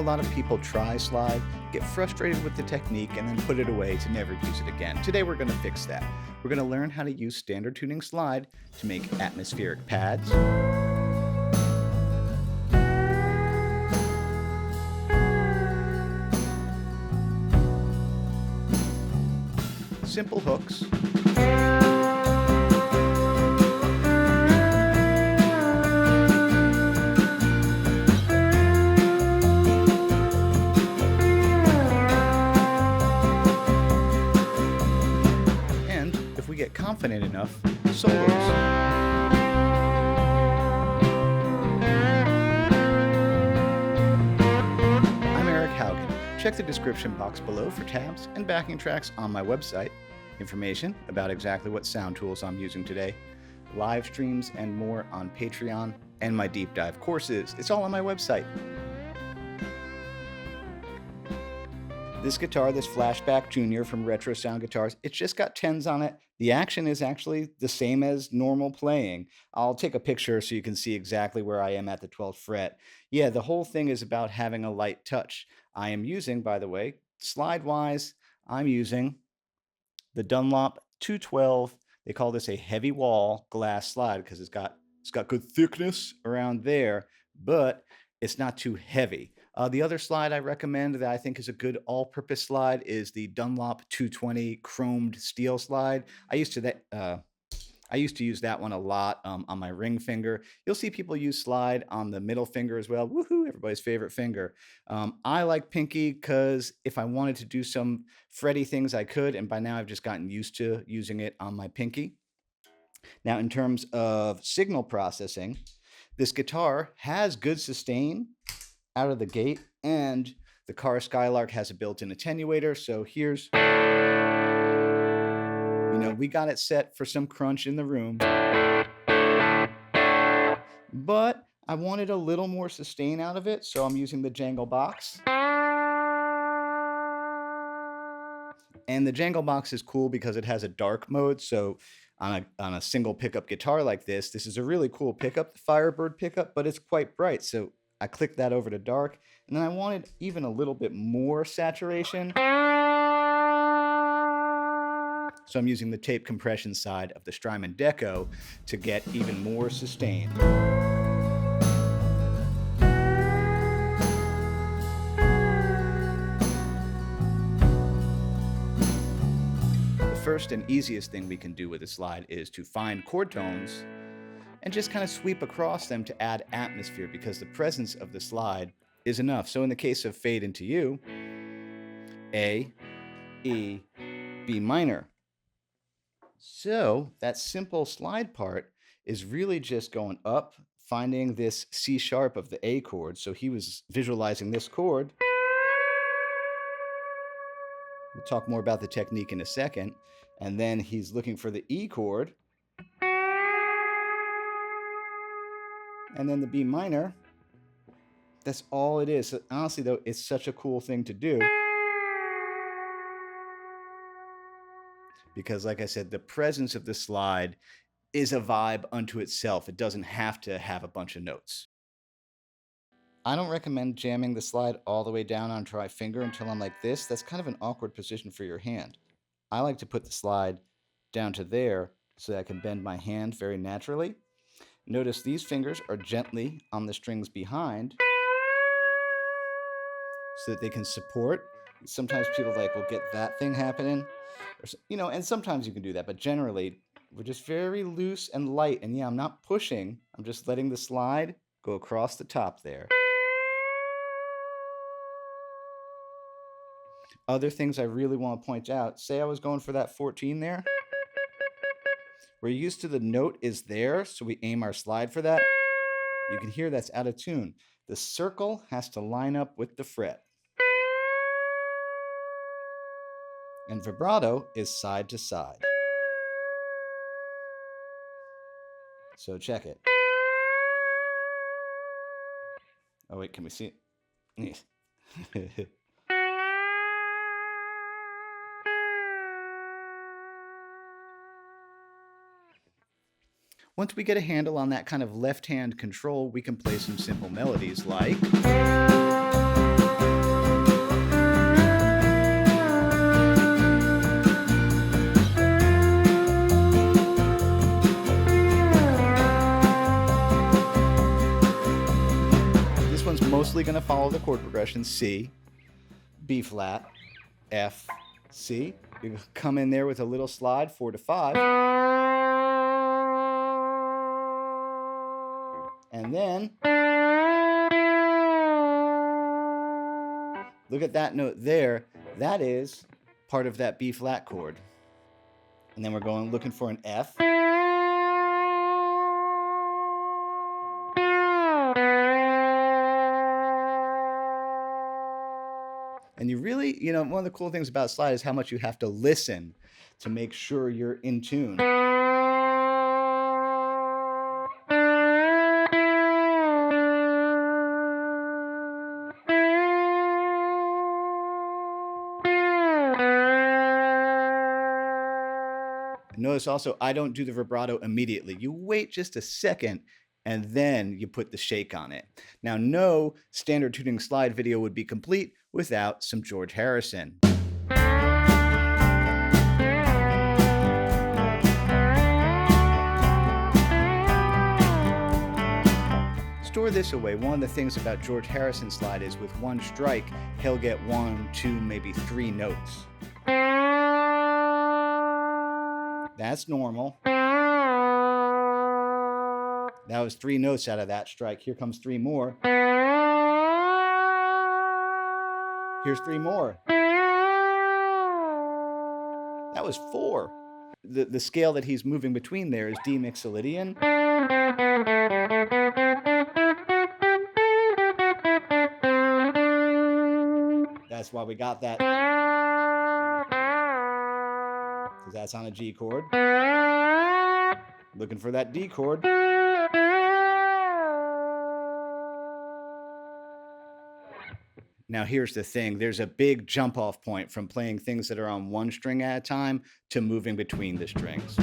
a lot of people try slide, get frustrated with the technique, and then put it away to never use it again. Today we're going to fix that. We're going to learn how to use standard tuning slide to make atmospheric pads, simple hooks, and if we get confident enough, solos. Check the description box below for tabs and backing tracks on my website, information about exactly what sound tools I'm using today, live streams and more on Patreon, and my deep dive courses. It's all on my website. This guitar, this Flashback Junior from Retro Sound Guitars, it's just got 10s on it. The action is actually the same as normal playing. I'll take a picture so you can see exactly where I am at the 12th fret. Yeah, the whole thing is about having a light touch. I am using, by the way, slide-wise, I'm using the Dunlop 212. They call this a heavy wall glass slide because it's got good thickness around there, but it's not too heavy. The other slide I recommend that I think is a good all-purpose slide is the Dunlop 220 chromed steel slide. I used to use that one a lot on my ring finger. You'll see people use slide on the middle finger as well. Woohoo, everybody's favorite finger. I like pinky because if I wanted to do some fretty things, I could, and by now I've just gotten used to using it on my pinky. Now, in terms of signal processing, this guitar has good sustain out of the gate, and the Car Skylark has a built-in attenuator, so here's... we got it set for some crunch in the room, but I wanted a little more sustain out of it, so I'm using the Jangle Box. And the Jangle Box is cool because it has a dark mode, so on a single pickup guitar like this is a really cool pickup, the Firebird pickup, but it's quite bright, so I clicked that over to dark, and then I wanted even a little bit more saturation. So I'm using the tape compression side of the Strymon Deco to get even more sustain. The first and easiest thing we can do with a slide is to find chord tones and just kind of sweep across them to add atmosphere, because the presence of the slide is enough. So in the case of Fade Into You, A, E, B minor. So that simple slide part is really just going up, finding this C sharp of the A chord. So he was visualizing this chord. We'll talk more about the technique in a second. And then he's looking for the E chord. And then the B minor. That's all it is. So honestly, though, it's such a cool thing to do. Because, like I said, the presence of the slide is a vibe unto itself. It doesn't have to have a bunch of notes. I don't recommend jamming the slide all the way down onto my finger until I'm like this. That's kind of an awkward position for your hand. I like to put the slide down to there so that I can bend my hand very naturally. Notice these fingers are gently on the strings behind so that they can support. Sometimes people will get that thing happening. And sometimes you can do that, but generally we're just very loose and light. And yeah, I'm not pushing. I'm just letting the slide go across the top there. Other things I really want to point out, say I was going for that 14 there. We're used to the note is there, so we aim our slide for that. You can hear that's out of tune. The circle has to line up with the fret. And vibrato is side to side. So check it. Oh wait, can we see it? Once we get a handle on that kind of left-hand control, we can play some simple melodies like... loosely going to follow the chord progression: C, B flat, F, C. You come in there with a little slide, 4 to 5. And then look at that note there. That is part of that B flat chord. And then we're looking for an F. And you really, one of the cool things about slide is how much you have to listen to make sure you're in tune. Notice also, I don't do the vibrato immediately. You wait just a second, and then you put the shake on it. Now, no standard tuning slide video would be complete without some George Harrison. Store this away. One of the things about George Harrison's slide is with one strike, he'll get 1, 2, maybe 3 notes. That's normal. That was 3 notes out of that strike. Here comes 3 more. Here's 3 more. That was 4. The scale that he's moving between there is D mixolydian. That's why we got that. Because that's on a G chord. Looking for that D chord. Now here's the thing, there's a big jump off point from playing things that are on one string at a time to moving between the strings.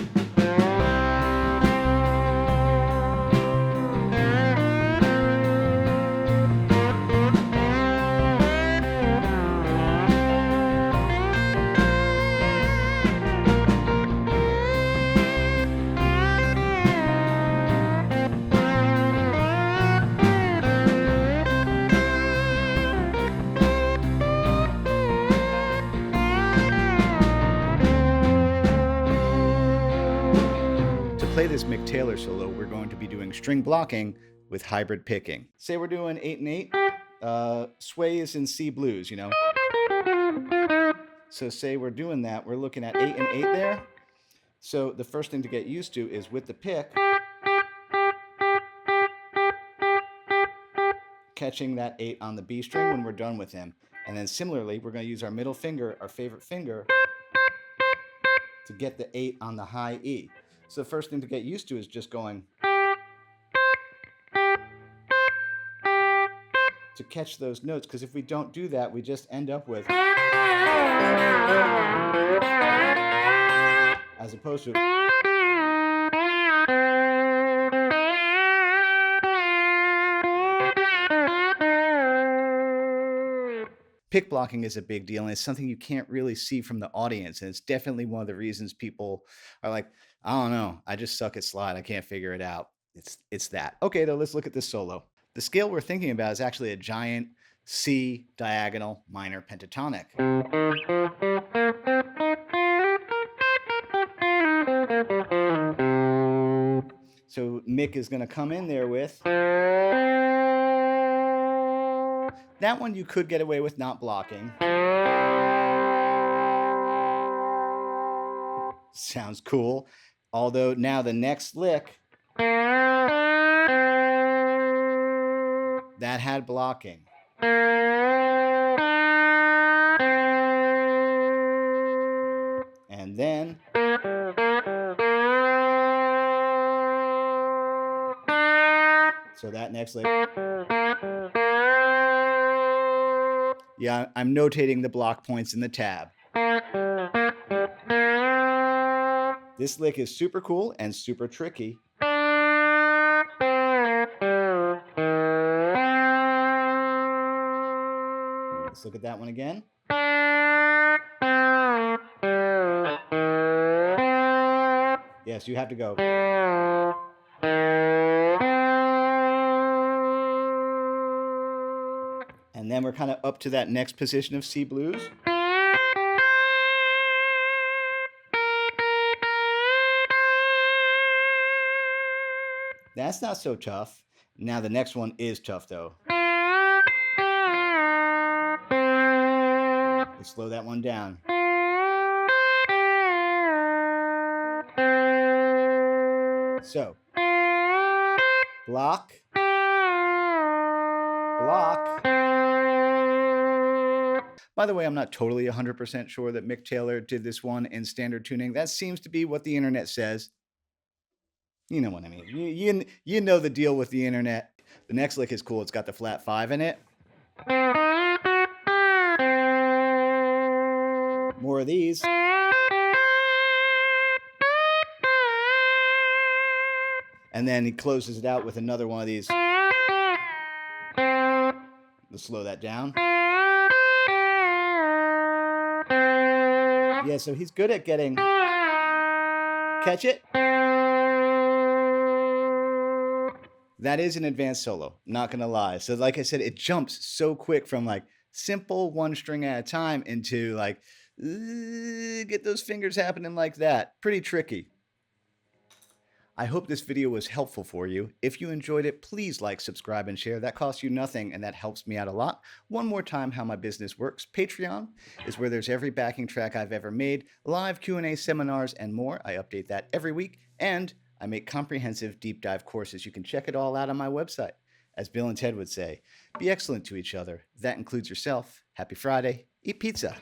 Play this Mick Taylor solo, we're going to be doing string blocking with hybrid picking. Say we're doing 8 and 8, sway is in C blues, So say we're doing that, we're looking at 8 and 8 there. So the first thing to get used to is with the pick, catching that 8 on the B string when we're done with him. And then similarly, we're going to use our middle finger, our favorite finger, to get the 8 on the high E. So the first thing to get used to is just going to catch those notes, because if we don't do that, we just end up with as opposed to pick blocking is a big deal, and it's something you can't really see from the audience, and it's definitely one of the reasons people are like, I don't know, I just suck at slide, I can't figure it out. It's that. Okay, though, let's look at this solo. The scale we're thinking about is actually a giant C diagonal minor pentatonic. So Mick is going to come in there with that one. You could get away with not blocking. Sounds cool. Although now the next lick, that had blocking. And then so that next lick. Yeah, I'm notating the block points in the tab. This lick is super cool and super tricky. Let's look at that one again. Yes, you have to go. And then we're kind of up to that next position of C blues. That's not so tough. Now the next one is tough though. Let's slow that one down. So, block, block. By the way, I'm not totally 100% sure that Mick Taylor did this one in standard tuning. That seems to be what the internet says. You know what I mean. You know the deal with the internet. The next lick is cool. It's got the flat 5 in it. More of these. And then he closes it out with another one of these. Let's slow that down. Yeah, so he's good at getting... Catch it? That is an advanced solo, not gonna lie. So like I said, it jumps so quick from like simple one string at a time into like, get those fingers happening like that. Pretty tricky. I hope this video was helpful for you. If you enjoyed it, please like, subscribe, and share. That costs you nothing, and that helps me out a lot. One more time, how my business works. Patreon is where there's every backing track I've ever made, live Q&A seminars, and more. I update that every week, and I make comprehensive deep dive courses. You can check it all out on my website. As Bill and Ted would say, be excellent to each other. That includes yourself. Happy Friday. Eat pizza.